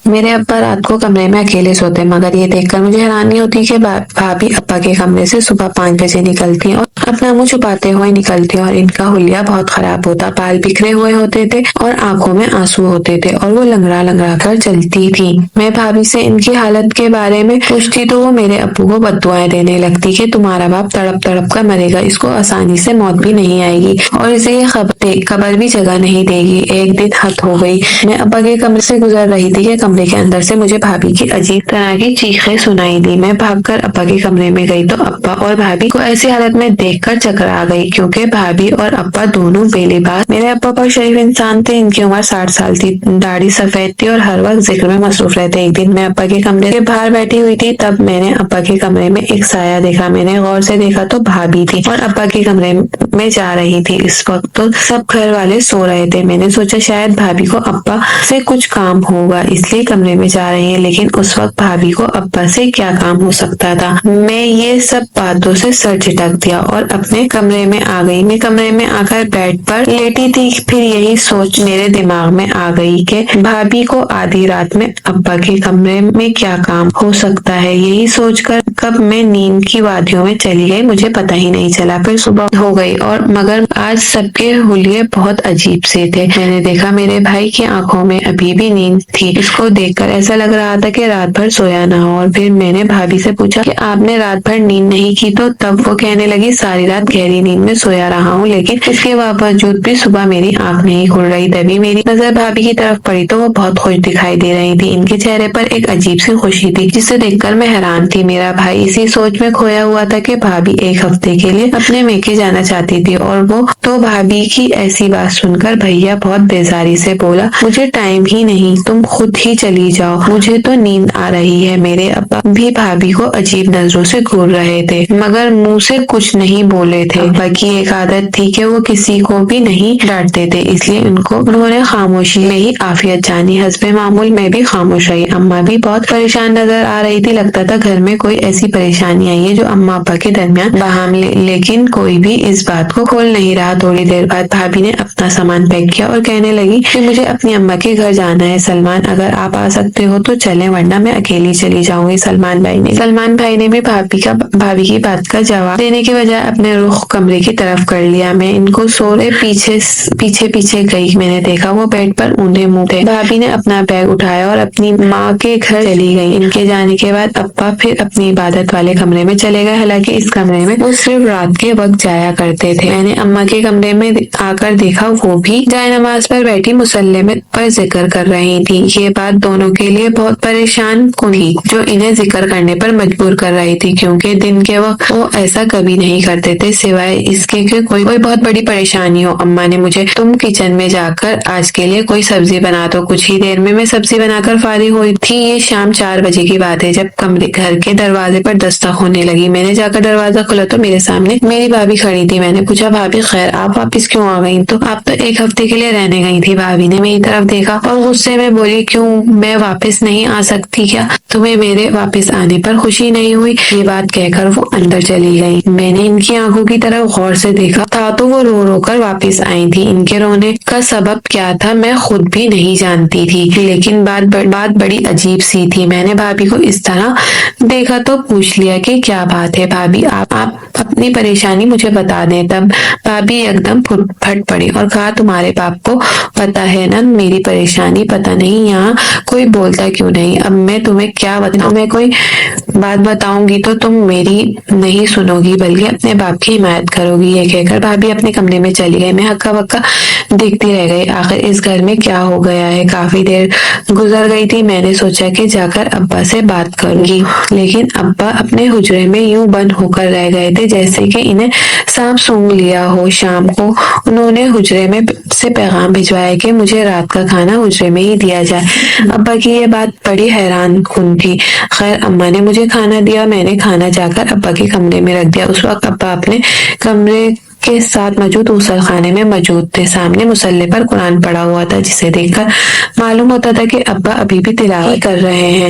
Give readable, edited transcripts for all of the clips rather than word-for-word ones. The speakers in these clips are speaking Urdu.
میرے ابا رات کو کمرے میں اکیلے سوتے، مگر یہ دیکھ کر مجھے حیرانی ہوتی کہ بھابھی ابا کے کمرے سے صبح 5 بجے نکلتی اور اپنا منہ چھپاتے ہوئے نکلتی اور ان کا حلیہ بہت خراب ہوتا، بال بکھرے ہوئے ہوتے تھے اور آنکھوں میں آنسو ہوتے تھے اور وہ لنگڑا لنگڑا کر چلتی تھی۔ میں بھابھی سے ان کی حالت کے بارے میں پوچھتی تو وہ میرے ابو کو بد دعائیں دینے لگتی کہ تمہارا باپ تڑپ تڑپ کر مرے گا، اس کو آسانی سے موت بھی نہیں آئے گی اور اسے یہ قبر بھی جگہ نہیں دے گی۔ ایک دن حد ہو گئی، میں ابا کے کمرے سے گزر رہی تھی کہ کمرے کے اندر سے مجھے بھابھی کی عجیب طرح کی چیخیں سنائی دی۔ میں بھاگ کر ابا کے کمرے میں گئی تو ابا اور بھابھی کو ایسی حالت میں دیکھ کر چکر آ گئی، کیونکہ بھابھی اور ابا دونوں بے لباس۔ میرے ابا بہت شریف انسان تھے، ان کی عمر 60 سال تھی، داڑھی سفید تھی اور ہر وقت ذکر میں مصروف رہتے۔ ایک دن میں ابا کے کمرے کے باہر بیٹھی ہوئی تھی، تب میں نے ابا کے کمرے میں ایک سایہ دیکھا۔ میں نے غور سے دیکھا تو بھابھی تھی اور ابا کے کمرے میں جا رہی تھی۔ اس وقت تو سب گھر والے سو رہے تھے۔ میں نے سوچا شاید بھابھی کو ابا سے کچھ کام ہوگا، اس لیے کمرے میں جا رہی ہیں، لیکن اس وقت بھابھی کو ابا سے کیا کام ہو سکتا تھا۔ میں یہ سب باتوں سے سر جھٹک دیا اور اپنے کمرے میں آ گئی۔ میں کمرے میں آ کر بیڈ پر لیٹی تھی، پھر یہی سوچ میرے دماغ میں آ گئی کہ بھابھی کو آدھی رات میں ابا کے کمرے میں کیا کام ہو سکتا ہے۔ یہی سوچ کر کب میں نیند کی وادیوں میں چلی گئی مجھے پتہ ہی نہیں چلا۔ پھر صبح ہو گئی اور مگر آج سب کے حلیے بہت عجیب سے تھے۔ میں نے دیکھا میرے بھائی کی آنکھوں میں ابھی بھی نیند تھی، اس کو دیکھ کر ایسا لگ رہا تھا کہ رات بھر سویا نہ ہو۔ اور پھر میں نے بھابھی سے پوچھا کہ آپ نے رات بھر نیند نہیں کی؟ تو تب وہ کہنے لگی ساری رات گہری نیند میں سویا رہا ہوں، لیکن اس کے باوجود بھی صبح میری آنکھ نہیں کھل رہی۔ تبھی میری نظر بھابھی کی طرف پڑی تو وہ بہت خوش دکھائی دے رہی تھی، ان کے چہرے پر ایک عجیب سی خوشی تھی جسے دیکھ کر میں حیران تھی۔ میرا بھائی اسی سوچ میں کھویا ہوا تھا کہ بھابھی ایک ہفتے کے لیے اپنے میکے جانا چاہتی تھی، اور وہ تو بھابھی کی ایسی بات سن کر بھیا بہت بیزاری سے بولا مجھے ٹائم ہی نہیں، تم خود ہی چلی جاؤ، مجھے تو نیند آ رہی ہے۔ میرے ابا بھی بھابھی کو عجیب نظروں سے گھور رہے تھے، مگر منہ سے کچھ نہیں بولے تھے۔ ابا کی ایک عادت تھی کہ وہ کسی کو بھی نہیں ڈانٹتے تھے، اس لیے انہوں نے خاموشی میں ہی عافیت جانی۔ حسب معمول میں بھی خاموش رہی۔ اماں بھی بہت پریشان نظر آ رہی تھی، لگتا تھا گھر میں کوئی ایسی پریشانی آئی ہے جو اماں ابا کے درمیان باہم لیکن کوئی بھی اس بات کو کھول نہیں رہا۔ تھوڑی دیر بعد بھابھی نے اپنا سامان پیک کیا اور کہنے لگی کہ مجھے اپنی اماں کے گھر جانا ہے، سلمان اگر آپ آ سکتے ہو تو چلیں ورنہ میں اکیلی چلی جاؤں گی۔ سلمان بھائی نے بھی بھابھی کی بات کا جواب دینے کے بجائے اپنے رخ کمرے کی طرف کر لیا۔ میں ان کو سورے پیچھے گئی۔ میں نے دیکھا وہ بیڈ پر اوندے منہ تھے۔ بھابھی نے اپنا بیگ اٹھایا اور اپنی ماں کے گھر چلی گئی۔ ان کے جانے کے بعد ابا پھر اپنی عبادت والے کمرے میں چلے گئے، حالانکہ اس کمرے میں وہ صرف رات کے وقت جایا کرتے تھے۔ میں نے اماں کے کمرے میں آ کر دیکھا وہ بھی جائے نماز پر بیٹھی مصلی پر ذکر کر رہی تھی۔ یہ بات دونوں کے لیے بہت پریشان کن تھی، جو انہیں ذکر کرنے پر مجبور کر رہی تھی، کیونکہ دن کے وقت وہ ایسا کبھی نہیں کرتے تھے سوائے اس کے کہ کوئی بہت بڑی پریشانی ہو۔ اماں نے مجھے تم کچن میں جا کر آج کے لیے کوئی سبزی بنا دو۔ کچھ ہی دیر میں سبزی بنا کر فارغ ہوئی تھی۔ یہ شام 4 بجے کی بات ہے جب گھر کے دروازے پر دستک ہونے لگی۔ میں نے جا کر دروازہ کھولا تو میرے سامنے میری بھابھی کھڑی تھی۔ میں نے پوچھا بھابھی خیر آپ واپس کیوں آ گئیں؟ تو آپ تو ایک ہفتے کے لیے رہنے گئی تھی۔ بھابھی نے میری طرف دیکھا اور غصے میں بولی کیوں میں واپس نہیں آ سکتی؟ کیا تمہیں میرے واپس آنے پر خوشی نہیں ہوئی؟ یہ بات کہہ کر وہ اندر چلی گئی۔ میں نے ان کی آنکھوں کی طرف غور سے دیکھا تھا تو وہ رو رو کر واپس آئی تھی۔ ان کے رونے کا سبب کیا تھا میں خود بھی نہیں جانتی تھی، لیکن بات بڑی عجیب سی تھی۔ میں نے بھابھی کو اس طرح دیکھا تو پوچھ لیا کہ کیا بات ہے بھابھی، آپ اپنی پریشانی مجھے بتا دیں۔ تب بھابھی ایک دم پھٹ پڑی اور کہا تمہارے باپ کو پتا ہے نا میری پریشانی؟ پتا نہیں یہاں کوئی بولتا کیوں نہیں؟ اب میں تمہیں کیا بتاؤں؟ میں کوئی بات بتاؤں گی تو تم میری نہیں سنو گی بلکہ اپنے باپ کی حمایت کرو گی۔ یہ کہہ کر بھابھی اپنے کمرے میں چلی گئی۔ میں ہکا بکا دیکھتی رہ گئی، آخر اس گھر میں کیا ہو گیا ہے؟ کافی دیر گزر گئی تھی۔ میں نے سوچا کہ جا کر ابا سے بات کروں گی، لیکن ابا اپنے حجرے میں یوں بند ہو کر رہ گئے تھے جیسے کہ انہیں سانپ سونگھ لیا ہو۔ شام کو انہوں نے حجرے میں سے پیغام بھجوایا کہ مجھے رات کا کھانا حجرے میں ہی دیا جائے۔ ابا کی یہ بات بڑی حیران کن تھی۔ خیر اماں نے مجھے کھانا دیا، میں نے کھانا جا کر ابا کے کمرے میں رکھ دیا۔ اس وقت ابا اپنے کمرے کے ساتھ موجود غسل خانے میں موجود تھے۔ سامنے مصلی پر قرآن پڑا ہوا تھا، جسے دیکھ کر معلوم ہوتا تھا کہ ابا ابھی بھی تلاوت کر رہے ہیں۔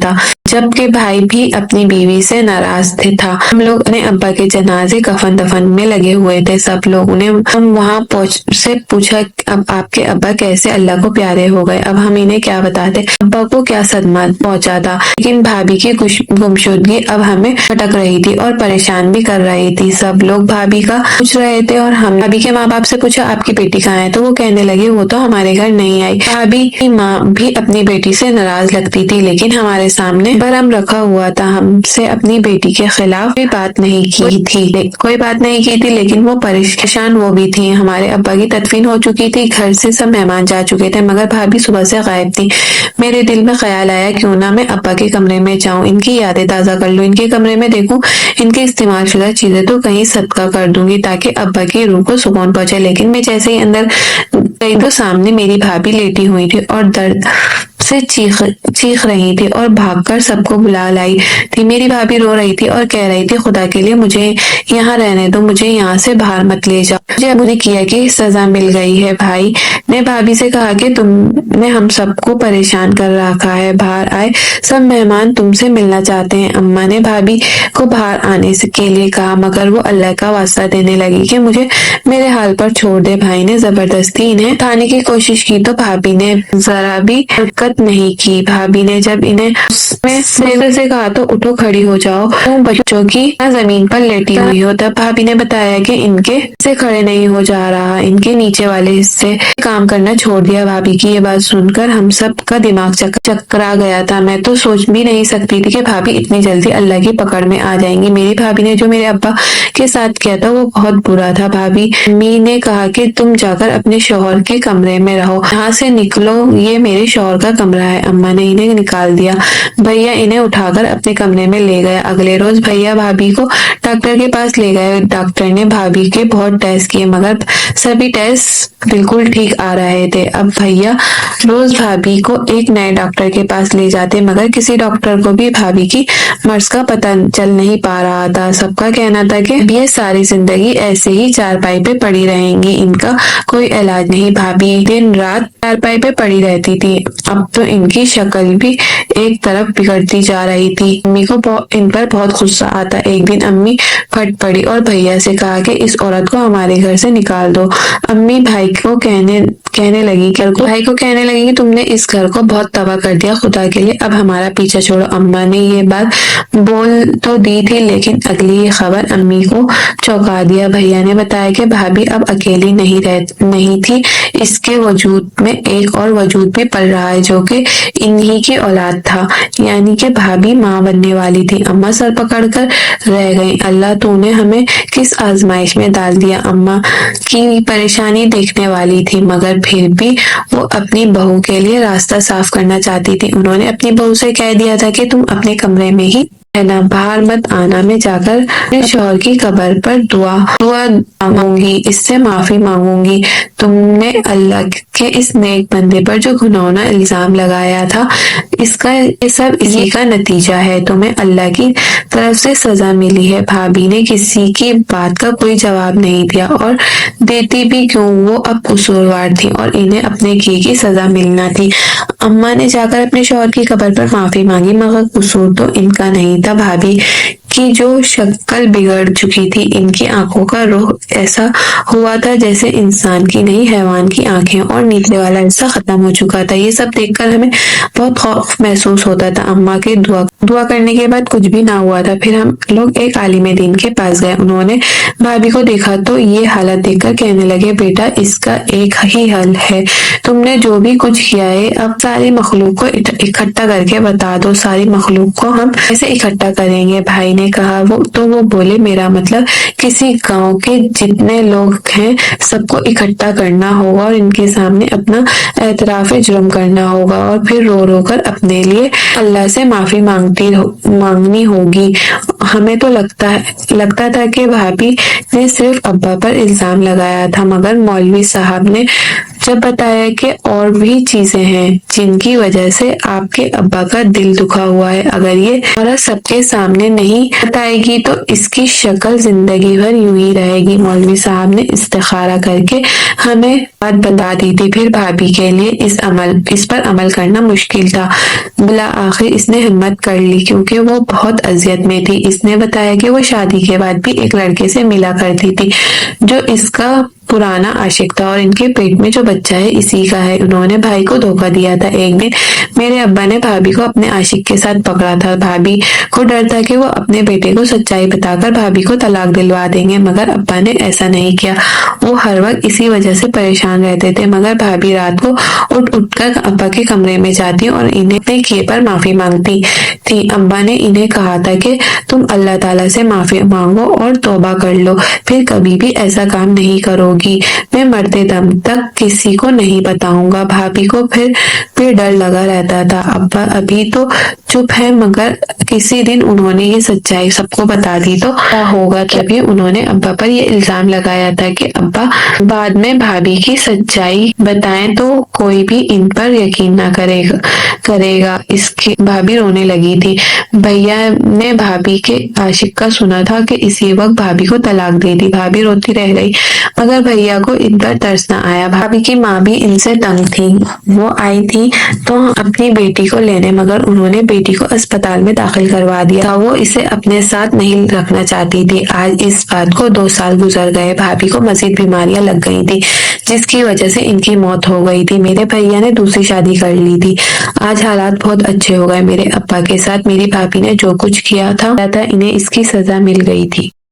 تھا، جبکہ بھائی بھی اپنی بیوی سے ناراض تھا۔ ہم لوگ اپنے ابا کے جنازے کفن دفن میں لگے ہوئے تھے۔ سب لوگوں نے ہم وہاں سے پوچھا اب آپ کے ابا کیسے اللہ کو پیارے ہو گئے۔ اب ہم انہیں کیا بتاتے، ابا کو کیا صدمہ پہنچا تھا، لیکن بھابھی کی گمشدگی اب ہمیں کھٹک رہی تھی اور پریشان بھی کر رہی تھی۔ سب لوگ بھابھی کا پوچھ رہے تھے اور ہم بھابھی کے ماں باپ سے پوچھا آپ کی بیٹی کہاں ہے، تو وہ کہنے لگے وہ تو ہمارے گھر نہیں آئی۔ بھابھی کی ماں بھی اپنی بیٹی سے ناراض لگتی تھی، لیکن ہمارے سامنے برہم رکھا ہوا تھا، ہم سے اپنی بیٹی کے خلاف کوئی بات نہیں کی تھی، لیکن وہ پریشان وہ بھی تھی۔ ہمارے ابا کی تدفین ہو چکی تھی، گھر سے سب مہمان جا چکے تھے، مگر بھابھی صبح سے غائب تھی۔ میرے دل میں خیال آیا کیوں نہ میں ابا کے کمرے میں جاؤں، ان کی یادیں تازہ کر لوں، ان کے کمرے میں دیکھوں ان کے استعمال شدہ چیزیں تو کہیں صدقہ کر دوں گی تاکہ ابا کی روح کو سکون پہنچے۔ لیکن میں جیسے ہی اندر گئی تو سامنے میری بھابھی لیٹی ہوئی تھی اور درد سے چیخ رہی تھی اور بھاگ کر سب کو بلا لائی تھی۔ میری بھابھی رو رہی تھی اور کہہ رہی تھی خدا کے لیے مجھے یہاں رہنے دو، مجھے یہاں سے باہر مت لے جاؤ، مجھے ابو نے کیا کہ سزا مل گئی ہے۔ بھائی نے بھابھی سے کہا کہ تم نے ہم سب کو پریشان کر رکھا ہے، باہر آئے، سب مہمان تم سے ملنا چاہتے ہیں۔ اماں نے بھابھی کو باہر آنے کے لیے کہا، مگر وہ اللہ کا واسطہ دینے لگی کہ مجھے میرے حال پر چھوڑ دے۔ بھائی نے زبردستی انہیں اٹھانے کی کوشش کی تو بھابھی نے ذرا بھی حرکت نہیں کی۔ بھابھی نے جب انہیں غصے سے کہا تو اٹھو، کھڑی ہو جاؤ، تم بچوں کی زمین پر لیٹی ہوئی ہو۔ تب بھابھی نے بتایا کہ ان کے سے کھڑے نہیں ہو جا رہا، ان کے نیچے والے حصے کام کرنا چھوڑ دیا۔ بھابھی کی یہ بات سن کر ہم سب کا دماغ چکرا گیا تھا۔ میں تو سوچ بھی نہیں سکتی تھی کہ بھابھی اتنی جلدی اللہ کی پکڑ میں آ جائیں گی۔ میری بھابھی نے جو میرے ابا کے ساتھ کیا تھا وہ بہت برا تھا۔ بھابھی امی نے کہا کہ تم جا کر اپنے شوہر کے کمرے میں رہو، یہاں سے نکلو، یہ میرے شوہر کا کمرہ ہے۔ اماں نے انہیں نکال دیا۔ بھیا انہیں اٹھا کر اپنے کمرے میں لے گیا۔ اگلے روز بھیا بھابھی کو ڈاکٹر کے پاس لے گئے۔ ڈاکٹر نے بھابھی کے بہت ٹیسٹ کیے، مگر سبھی ٹیسٹ بالکل ٹھیک آ رہے تھے۔ اب بھیا روز بھابھی کو ایک نئے ڈاکٹر کے پاس لے جاتے، مگر کسی ڈاکٹر کو بھی بھابھی کی مرض کا پتہ چل نہیں پا رہا تھا۔ سب کا کہنا تھا کہ یہ ساری زندگی ایسے ہی چارپائی پہ پڑی رہیں گی، ان کا کوئی علاج نہیں۔ بھابھی دن رات چارپائی پہ پڑی رہتی تھی۔ اب تو ان کی شکل بھی ایک طرف بگڑتی جا رہی تھی۔ امی کو ان پر بہت غصہ آتا۔ ایک دن امی پھٹ پڑی اور بھیا سے کہا کہ اس عورت کو ہمارے گھر سے نکال دو۔ امی بھائی کو کہنے لگی کہ تم نے اس گھر کو بہت تباہ کر دیا، خدا کے لیے اب ہمارا پیچھا چھوڑو۔ اماں نے یہ بات بول تو دی تھی، لیکن اگلی یہ خبر امی کو چونکا دیا۔ بھیا نے بتایا کہ بھابھی اب اکیلی نہیں تھی، اس کے وجود میں ایک اور وجود بھی پل رہا ہے جو کہ انہی کی اولاد تھا، یعنی کہ بھابھی ماں بننے والی تھی۔ اماں سر پکڑ کر رہ گئیں۔ اللہ تو نے ہمیں کس آزمائش میں ڈال دیا۔ اماں کی پریشانی دیکھنے والی تھی، مگر پھر بھی وہ اپنی بہو کے لیے راستہ صاف کرنا چاہتی تھی۔ انہوں نے اپنی بہو سے کہہ دیا تھا کہ تم اپنے کمرے میں ہی رہنا، باہر مت آنا، میں جا کر اپنے شوہر کی قبر پر دعا مانگوں گی، اس سے معافی مانگوں گی۔ تم نے اللہ کے اس نیک بندے پر جو گھناؤنا الزام لگایا تھا، یہ سب اسی کا نتیجہ ہے، تمہیں اللہ کی طرف سے سزا ملی ہے۔ بھابھی نے کسی کی بات کا کوئی جواب نہیں دیا، اور دیتی بھی کیوں، وہ اب قصوروار تھی اور انہیں اپنے کیے کی سزا ملنا تھی۔ اماں نے جا کر اپنے شوہر کی قبر پر معافی مانگی، مگر قصور تو ان کا نہیں تھا۔ بھابھی کی جو شکل بگڑ چکی تھی، ان کی آنکھوں کا رخ ایسا ہوا تھا جیسے انسان کی نہیں حیوان کی آنکھیں، اور نیچے والا حصہ ختم ہو چکا تھا۔ یہ سب دیکھ کر ہمیں بہت خوف محسوس ہوتا تھا۔ اماں کے دعا کرنے کے بعد کچھ بھی نہ ہوا تھا۔ پھر ہم لوگ ایک عالم دین کے پاس گئے، انہوں نے بھابھی کو دیکھا تو یہ حالت دیکھ کر کہنے لگے بیٹا اس کا ایک ہی حل ہے، تم نے جو بھی کچھ کیا ہے اب ساری مخلوق کو اکٹھا کر کے بتا دو۔ ساری مخلوق کو ہم ایسے اکٹھا کریں گے؟ بھائی نے کہا وہ بولے میرا مطلب کسی گاؤں کے جتنے لوگ ہیں سب کو اکٹھا کرنا ہوگا اور ان کے سامنے اپنا اعتراف جرم کرنا ہوگا، اور پھر رو رو کر اپنے لیے اللہ سے معافی مانگتے مانگنی ہوگی۔ ہمیں تو لگتا تھا کہ بھابھی نے صرف ابا پر الزام لگایا تھا، مگر مولوی صاحب نے جب بتایا کہ اور بھی چیزیں ہیں جن کی وجہ سے آپ کے ابا کا دل دکھا ہوا ہے، اگر یہ عورت سب کے سامنے نہیں بتائے گی تو اس کی شکل زندگی بھر یوں ہی رہے گی۔ مولوی صاحب نے استخارہ کر کے ہمیں بات بتا دی تھی، پھر بھابھی کے لیے اس پر عمل کرنا مشکل تھا۔ بالآخر اس نے ہمت کر لی، کیونکہ وہ بہت اذیت میں تھی۔ اس نے بتایا کہ وہ شادی کے بعد بھی ایک لڑکے سے ملا کرتی تھی جو اس کا پرانا عاشق تھا، اور ان کے پیٹ میں جو بچہ ہے اسی کا ہے۔ انہوں نے بھائی کو دھوکہ دیا تھا۔ ایک دن میرے ابا نے بھابھی کو اپنے عاشق کے ساتھ پکڑا تھا۔ بھابھی کو ڈر تھا کہ وہ اپنے بیٹے کو سچائی بتا کر بھابھی کو طلاق دلوا دیں گے، مگر ابا نے ایسا نہیں کیا۔ وہ ہر وقت اسی وجہ سے پریشان رہتے تھے، مگر بھابھی رات کو اٹھ کر ابا کے کمرے میں جاتی اور انہیں اپنے کیے پر معافی مانگتی تھی۔ ابا نے انہیں کہا تھا کہ تم اللہ تعالیٰ سے معافی مانگو اور توبہ کر لو، پھر کبھی بھی ایسا کام نہیں کرو گی۔ میں مرتے دم تک کسی کو نہیں بتاؤں گا۔ بھابھی کو پھر بھی ڈر لگا رہتا تھا۔ ابا ابھی تو چپ ہے، مگر کسی دن انہوں نے یہ سچائی سب کو بتا دی تو کیا ہوگا۔ تبھی انہوں نے ابا پر یہ الزام لگایا تھا کہ ابا بعد میں بھابھی کی سچائی بتائیں تو کوئی بھی ان پر یقین نہ کرے گا۔ اس کی بھابھی رونے لگی تھی۔ بھیا نے بھابھی کے عاشق کا سنا تھا کہ اسی وقت بھابھی کو طلاق دے دی۔ بھابھی روتی رہ گئی، مگر بھیا کو ان پر ترس نہ آیا۔ بھابھی کی ماں بھی ان سے تنگ تھی۔ وہ آئی تھی تو اپنی بیٹی کو لینے، مگر انہوں نے بیٹی کو اسپتال میں داخل کروا دیا تھا۔ وہ اسے اپنے ساتھ نہیں رکھنا چاہتی تھی۔ آج اس بات کو 2 سال گزر گئے۔ بھابھی کو مزید بیماریاں لگ گئی تھی جس کی وجہ سے ان کی موت ہو گئی تھی۔ میرے بھیا نے دوسری شادی کر لی تھی۔ آج حالات بہت اچھے ہو گئے۔ میرے ابا کے ساتھ میری بھابھی نے جو کچھ کیا تھا انہیں اس کی سزا مل گئی تھی۔